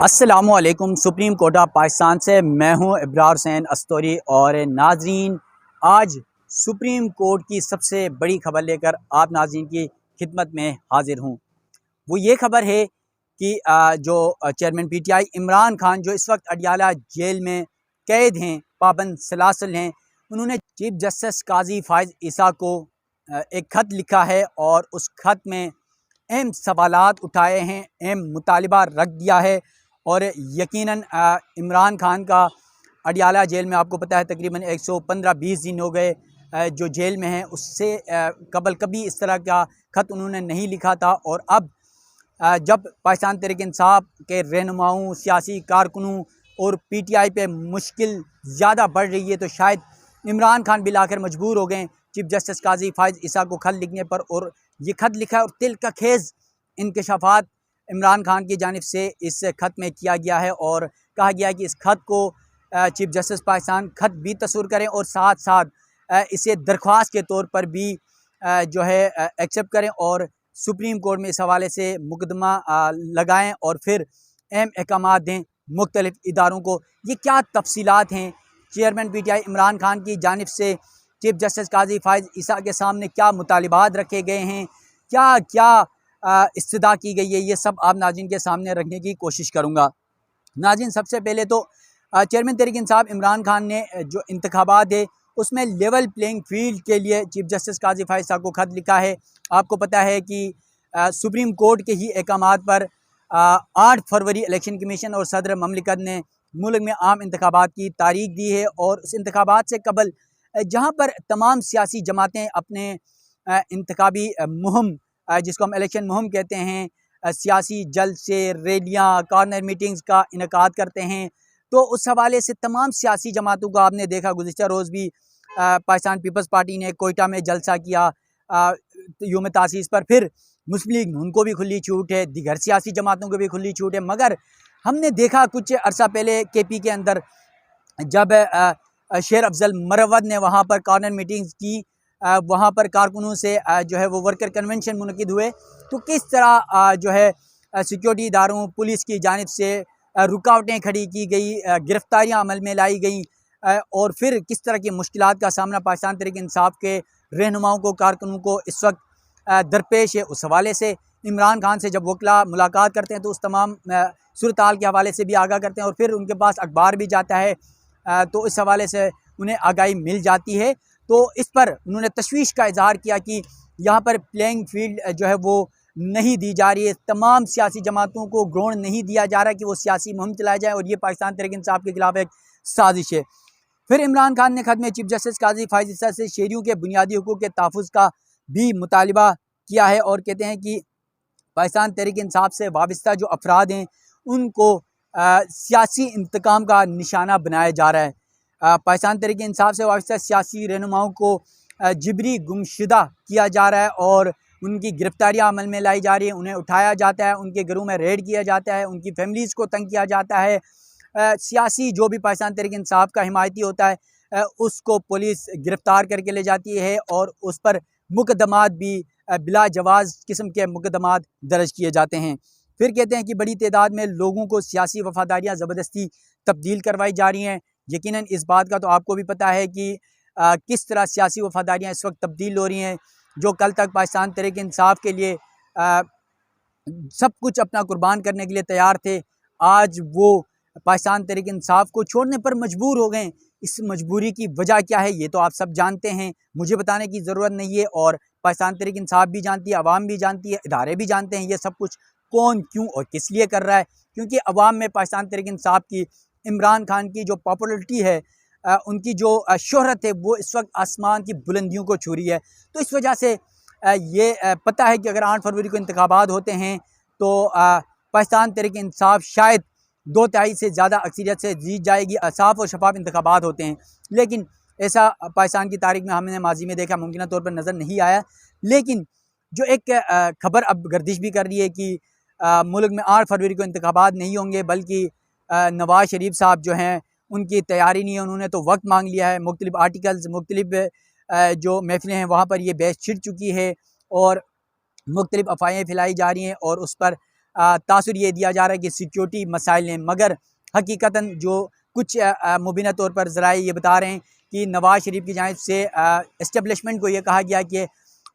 अस्सलामुअलैकुम। Supreme court of Pakistan से मैं हूं इब्रार हुसैन अस्तोरी। और नाजरीन, आज सुप्रीम कोर्ट की सबसे बड़ी खबर लेकर आप नाजरीन की खिदमत में हाजिर हूं। वो ये खबर है कि जो चेयरमैन पीटीआई इमरान खान, जो इस वक्त अडियाला जेल में कैद हैं, पाबंद सलासल हैं, उन्होंने चीफ जस्टिस काजी फायज़ ईसा को एक ख़त लिखा है और उस ख़त में अहम सवालात उठाए हैं, अहम मुतालिबा रख दिया है। और यकीनन इमरान खान का अडियाला जेल में, आपको पता है, तकरीबन 115-20 दिन हो गए जो जेल में हैं। उससे कबल कभी इस तरह का ख़त उन्होंने नहीं लिखा था। और अब जब पाकिस्तान तहरीक इंसाफ के रहनुमाओं, सियासी कारकुनों और पीटीआई पे मुश्किल ज़्यादा बढ़ रही है, तो शायद इमरान खान बिल आखिर मजबूर हो गए चीफ जस्टिस काजी फायज़ ईसा को खत लिखने पर। और ये खत लिखा है और तिल का खेज़ इंकशाफात इमरान खान की जानिब से इस खत में किया गया है। और कहा गया है कि इस खत को चीफ जस्टिस पाकिस्तान खत भी तस्वुर करें और साथ साथ इसे दरख्वास्त के तौर पर भी जो है एक्सेप्ट करें और सुप्रीम कोर्ट में इस हवाले से मुकदमा लगाएं और फिर अहम अहकामात दें मुख्तलिफ इदारों को। ये क्या तफसीलात हैं चेयरमैन पीटीआई इमरान खान की जानिब से चीफ जस्टिस काजी फायज़ ईसा के सामने क्या मुतालिबात रखे गए हैं, क्या क्या इस्तदा की गई है, ये सब आप नाज़रीन के सामने रखने की कोशिश करूँगा। नाज़रीन, सबसे पहले तो चेयरमैन तहरीक इंसाफ इमरान खान ने जो इंतखाबात है उसमें लेवल प्लेइंग फील्ड के लिए चीफ जस्टिस काजी फायज़ साहब को ख़त लिखा है। आपको पता है कि सुप्रीम कोर्ट के ही अहकामात पर 8 फरवरी इलेक्शन कमीशन और सदर ममलिकत ने मुल्क में आम इंतखाबात की तारीख दी है। और उस इंतखाबात से कबल जहाँ पर तमाम सियासी जमातें अपने इंतखाबी मुहिम, जिसको हम इलेक्शन मुहिम कहते हैं, सियासी जलसे, रैलियाँ, कॉर्नर मीटिंग्स का इनकाद करते हैं, तो उस हवाले से तमाम सियासी जमातों को आपने देखा। गुज़िश्ता रोज़ भी पाकिस्तान पीपल्स पार्टी ने कोयटा में जलसा किया यौम तासीस पर। फिर मुस्लिम लीग उनको भी खुली छूट है, दीगर सियासी जमातों को भी खुली छूट है। मगर हमने देखा कुछ अर्सा पहले केपी के अंदर जब शेर अफजल मरवत ने वहाँ पर कॉर्नर मीटिंग्स की, वहाँ पर कारकुनों से जो है वो वर्कर कन्वेंशन मुनक़िद हुए, तो किस तरह जो है सिक्योरिटी इदारों, पुलिस की जानिब से रुकावटें खड़ी की गई, गिरफ्तारियाँ अमल में लाई गई, और फिर किस तरह की मुश्किलात का सामना पाकिस्तान तहरीक इंसाफ के रहनुमाओं को, कारकुनों को इस वक्त दरपेश है। उस हवाले से इमरान खान से जब वकला मुलाकात करते हैं तो उस तमाम सूरत हाल के हवाले से भी आगाह करते हैं और फिर उनके पास अखबार भी जाता है, तो इस हवाले से उन्हें आगाही मिल जाती है। तो इस पर उन्होंने तशवीश का इजहार किया कि यहाँ पर प्लेइंग फील्ड जो है वो नहीं दी जा रही है, तमाम सियासी जमातों को ग्राउंड नहीं दिया जा रहा कि वो सियासी मुहिम चलाए जाए, और ये पाकिस्तान तहरीक इंसाफ के खिलाफ एक साजिश है। फिर इमरान खान ने खत में चीफ जस्टिस काजी फायज़ ईसा से शहरियों के बुनियादी हुकूक के तहफ़्फ़ुज़ का भी मुतालिबा किया है और कहते हैं कि पाकिस्तान तहरीक इंसाफ से वाबस्ता जो अफराद हैं उनको सियासी इंतकाम का निशाना बनाया जा रहा है। पाकिस्तान तहरीक इंसाफ से वाबस्ता सियासी रहनुमाओं को जिबरी गुमशुदा किया जा रहा है और उनकी गिरफ्तारियाँ अमल में लाई जा रही हैं, उन्हें उठाया जाता है, उनके घरों में रेड किया जाता है, उनकी फैमिलीज़ को तंग किया जाता है। सियासी जो भी पाकिस्तान तहरीक इंसाफ का हिमायती होता है उसको पुलिस गिरफ़्तार करके ले जाती है और उस पर मुकदमात भी बिला जवाज़ किस्म के मुकदमात दर्ज किए जाते हैं। फिर कहते हैं कि बड़ी तादाद में लोगों को सियासी वफादारियाँ ज़बरदस्ती तब्दील करवाई जा रही हैं। यकीनन इस बात का तो आपको भी पता है कि किस तरह सियासी वफादारियाँ इस वक्त तब्दील हो रही हैं। जो कल तक पाकिस्तान तहरीक इंसाफ के लिए सब कुछ अपना कुर्बान करने के लिए तैयार थे, आज वो पाकिस्तान तहरीक इंसाफ को छोड़ने पर मजबूर हो गए। इस मजबूरी की वजह क्या है ये तो आप सब जानते हैं, मुझे बताने की ज़रूरत नहीं है, और पाकिस्तान तहरीक इंसाफ भी जानती है, अवाम भी जानती है, इदारे भी जानते हैं ये सब कुछ कौन, क्यों और किस लिए कर रहा है। क्योंकि अवाम में पाकिस्तान तहरीक इंसाफ की, इमरान खान की जो पॉपुलरिटी है, उनकी जो शोहरत है, वो इस वक्त आसमान की बुलंदियों को छू रही है। तो इस वजह से ये पता है कि अगर 8 फरवरी को इंतखाबात होते हैं तो पाकिस्तान तहरीक इंसाफ शायद 2/3 से ज़्यादा अक्सरियत से जीत जाएगी। साफ़ और शफाफ इंतखाबात होते हैं, लेकिन ऐसा पाकिस्तान की तारीख में हमने माजी में देखा, मुमकिन तौर पर नज़र नहीं आया। लेकिन जो एक खबर अब गर्दिश भी कर रही है कि मुल्क में 8 फरवरी को इंतखाबात नहीं होंगे, बल्कि नवाज़ शरीफ साहब जो हैं उनकी तैयारी नहीं है, उन्होंने तो वक्त मांग लिया है। मुख्तलिफ आर्टिकल्स, मुख्तलिफ जो महफिलें हैं वहाँ पर ये बहस छिड़ चुकी है और मुख्तलिफ अफवाहें फैलाई जा रही हैं और उस पर तासुर ये दिया जा रहा है कि सिक्योरिटी मसाइल हैं, मगर हकीकतन जो कुछ मुबीना तौर पर ज़राए ये बता रहे हैं कि नवाज़ शरीफ की जानिब से इस्टेब्लिशमेंट को ये कहा गया कि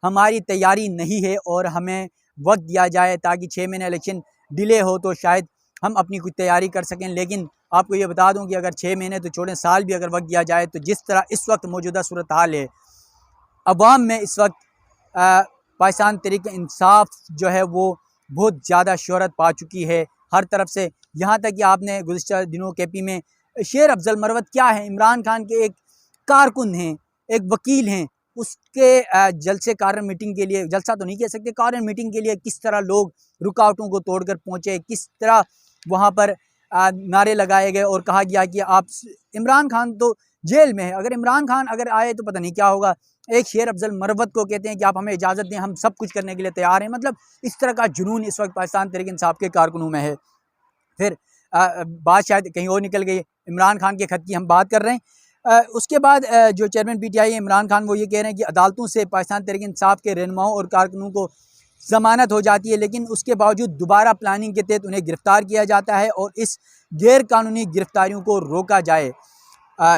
हमारी तैयारी नहीं है और हमें वक्त दिया जाए ताकि 6 महीने इलेक्शन डिले हो तो शायद हम अपनी कुछ तैयारी कर सकें। लेकिन आपको ये बता दूं कि अगर 6 महीने तो छोड़ें, साल भी अगर वक्त दिया जाए तो जिस तरह इस वक्त मौजूदा सूरत हाल है, अवाम में इस वक्त पाकिस्तान तहरीक इंसाफ जो है वो बहुत ज़्यादा शोहरत पा चुकी है हर तरफ से। यहाँ तक कि आपने गुज़िश्ता दिनों केपी में शेर अफजल मरवत क्या है, इमरान खान के एक कारकुन हैं, एक वकील हैं, उसके जलसे कारण मीटिंग के लिए, जलसा तो नहीं कह सकते, कारण मीटिंग के लिए किस तरह लोग रुकावटों को तोड़कर पहुँचे, किस तरह वहाँ पर नारे लगाए गए और कहा गया कि आप इमरान खान तो जेल में है, अगर इमरान खान अगर आए तो पता नहीं क्या होगा। एक शेर अफजल मरवत को कहते हैं कि आप हमें इजाज़त दें, हम सब कुछ करने के लिए तैयार हैं। मतलब इस तरह का जुनून इस वक्त पाकिस्तान तहरीक इंसाफ के कारकुनों में है। फिर बात शायद कहीं और निकल गई, इमरान खान के खत की हम बात कर रहे हैं। उसके बाद जो चेयरमैन पीटीआई इमरान खान वो ये कह रहे हैं कि अदालतों से पाकिस्तान तहरीक इंसाफ के रहनुमाओं और कारकुनों को ज़मानत हो जाती है, लेकिन उसके बावजूद दोबारा प्लानिंग के तहत उन्हें गिरफ़्तार किया जाता है और इस गैर कानूनी गिरफ़्तारियों को रोका जाए।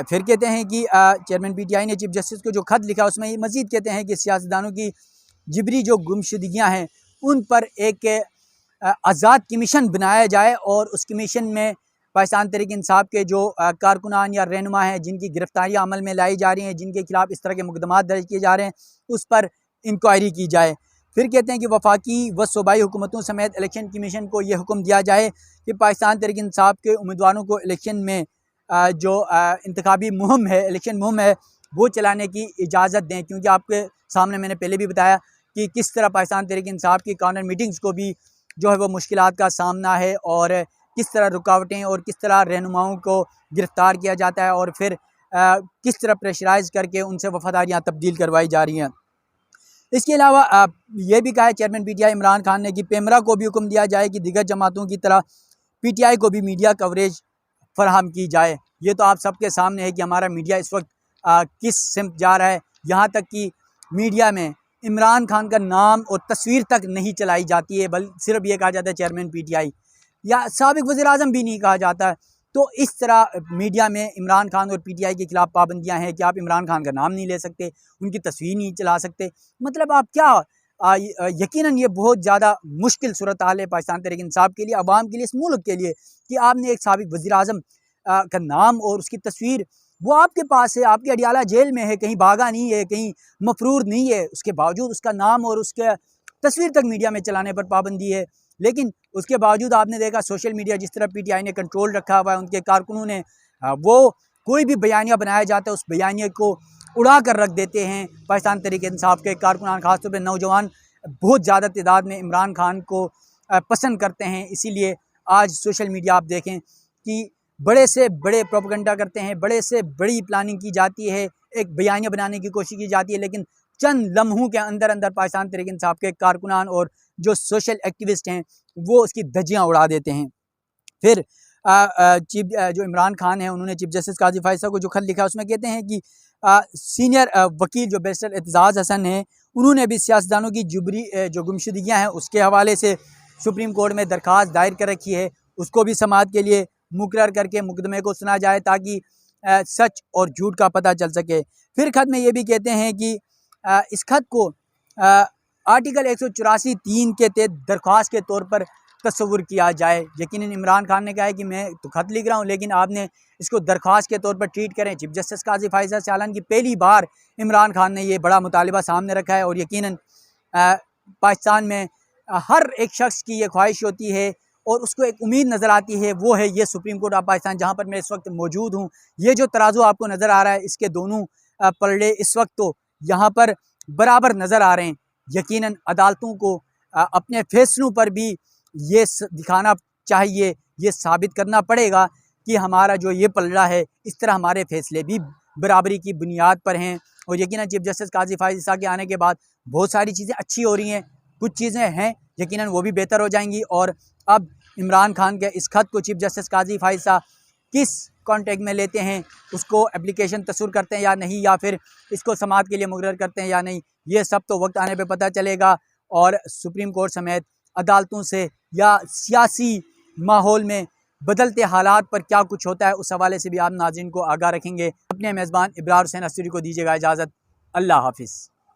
फिर कहते हैं कि चेयरमैन पीटीआई ने चीफ जस्टिस को जो ख़त लिखा उसमें ये मज़ीद कहते हैं कि सियासतदानों की जिबरी जो गुमशुदगियाँ हैं उन पर एक आज़ाद कमीशन बनाया जाए और उस कमीशन में पाकिस्तान तहरीक इंसाफ के जो कारकुनान या रहनुमा हैं जिनकी गिरफ्तारियाँ अमल में लाई जा रही हैं, जिनके खिलाफ इस तरह के मुकदमात दर्ज किए जा रहे हैं, उस पर इंक्वायरी की जाए। फिर कहते हैं कि वफाकी व सूबाई हुकूमतों समेत इलेक्शन कमीशन को ये हुक्म दिया जाए कि पाकिस्तान तहरीक इंसाफ के उम्मीदवारों को इलेक्शन में जो इंतखाबी मुहिम है, इलेक्शन मुहिम है, वो चलाने की इजाज़त दें। क्योंकि आपके सामने मैंने पहले भी बताया कि किस तरह पाकिस्तान तहरीक इंसाफ की कॉर्नर मीटिंग्स को भी जो है वो मुश्किलात का सामना है और किस तरह रुकावटें और किस तरह रहनुमाओं को गिरफ़्तार किया जाता है और फिर किस तरह प्रेशराइज़ करके उनसे वफादारियाँ तब्दील करवाई जा रही हैं। इसके अलावा ये भी कहा है चेयरमैन पीटीआई इमरान खान ने कि पेमरा को भी हुक्म दिया जाए कि दीगर जमातों की तरह पीटीआई को भी मीडिया कवरेज फराहम की जाए। ये तो आप सबके सामने है कि हमारा मीडिया इस वक्त किस सिमत जा रहा है। यहाँ तक कि मीडिया में इमरान खान का नाम और तस्वीर तक नहीं चलाई जाती है, बल्कि सिर्फ ये कहा जाता है चेयरमैन पीटीआई, या साबिक वज़ीर-ए-आज़म भी नहीं कहा जाता है। तो इस तरह मीडिया में इमरान खान और पीटीआई के खिलाफ पाबंदियां हैं कि आप इमरान खान का नाम नहीं ले सकते, उनकी तस्वीर नहीं चला सकते। मतलब आप क्या यकीनन ये बहुत ज़्यादा मुश्किल सूरत हाल है पाकिस्तान तहरीक इंसाफ के लिए, अवाम के लिए, इस मुल्क के लिए कि आपने एक साबिक वज़ीर-ए-आज़म का नाम और उसकी तस्वीर वो आपके पास है, आपके अडियाला जेल में है, कहीं भागा नहीं है, कहीं मफरूर नहीं है, उसके बावजूद उसका नाम और उसके तस्वीर तक मीडिया में चलाने पर पाबंदी है। लेकिन उसके बावजूद आपने देखा सोशल मीडिया जिस तरह पीटीआई ने कंट्रोल रखा हुआ है, उनके कारकुनों ने वो कोई भी बयानिया बनाया जाता है उस बयानिया को उड़ा कर रख देते हैं। पाकिस्तान तहरीक इंसाफ के कारकुनान खासतौर पर नौजवान बहुत ज़्यादा तादाद में इमरान खान को पसंद करते हैं। इसीलिए आज सोशल मीडिया आप देखें कि बड़े से बड़े प्रोपेगेंडा करते हैं, बड़े से बड़ी प्लानिंग की जाती है, एक बयानिया बनाने की कोशिश की जाती है, लेकिन चंद लम्हों के अंदर अंदर पाकिस्तान तहरीक इंसाफ के कारकुनान और जो सोशल एक्टिविस्ट हैं वो उसकी धज्जियाँ उड़ा देते हैं। फिर चीफ जो इमरान खान है उन्होंने चीफ जस्टिस काजी फायसा को जो खत लिखा उसमें कहते हैं कि सीनियर वकील जो बैरिस्टर एतजाज़ हसन है उन्होंने भी सियासतदानों की जुबरी जो गुमशुदगियाँ हैं उसके हवाले से सुप्रीम कोर्ट में दरख्वास्त दायर कर रखी है, उसको भी समाअत के लिए मुकर्रर करके मुकदमे को सुना जाए ताकि सच और झूठ का पता चल सके। फिर खत में ये भी कहते हैं कि इस खत को आर्टिकल 184(3) के तहत दरख्वास्त के तौर पर तस्वुर किया जाए। यकीनन इमरान खान ने कहा है कि मैं तो खत लिख रहा हूँ लेकिन आपने इसको दरख्वास्त के तौर पर ट्रीट करें। चीफ जस्टिस काजी फायसा चालान की पहली बार इमरान खान ने ये बड़ा मुतालिबा सामने रखा है और यकीनन पाकिस्तान में हर एक शख्स की ये ख्वाहिश होती है और उसको एक उम्मीद नज़र आती है, वो है ये सुप्रीम कोर्ट ऑफ पाकिस्तान जहाँ पर मैं इस वक्त मौजूद हूँ। ये जो तराजू आपको नज़र आ रहा है इसके दोनों पलड़े इस वक्त तो यहाँ पर बराबर नज़र आ रहे हैं। यकीनन अदालतों को अपने फैसलों पर भी ये दिखाना चाहिए, ये साबित करना पड़ेगा कि हमारा जो ये पलड़ा है इस तरह हमारे फैसले भी बराबरी की बुनियाद पर हैं। और यकीनन चीफ जस्टिस काजी फायसा के आने के बाद बहुत सारी चीज़ें अच्छी हो रही हैं, कुछ चीज़ें हैं यकीनन वो भी बेहतर हो जाएंगी। और अब इमरान खान के इस खत को चीफ जस्टिस काजी फायसा किस कॉन्टेक्ट में लेते हैं, उसको एप्लीकेशन तस्वीर करते हैं या नहीं, या फिर इसको समाअत के लिए मुकर्रर करते हैं या नहीं, ये सब तो वक्त आने पे पता चलेगा। और सुप्रीम कोर्ट समेत अदालतों से या सियासी माहौल में बदलते हालात पर क्या कुछ होता है, उस हवाले से भी आप नाज़रीन को आगाह रखेंगे। अपने मेज़बान इब्रार हुसैन अस्तूरी को दीजिएगा इजाज़त। अल्लाह हाफिज़।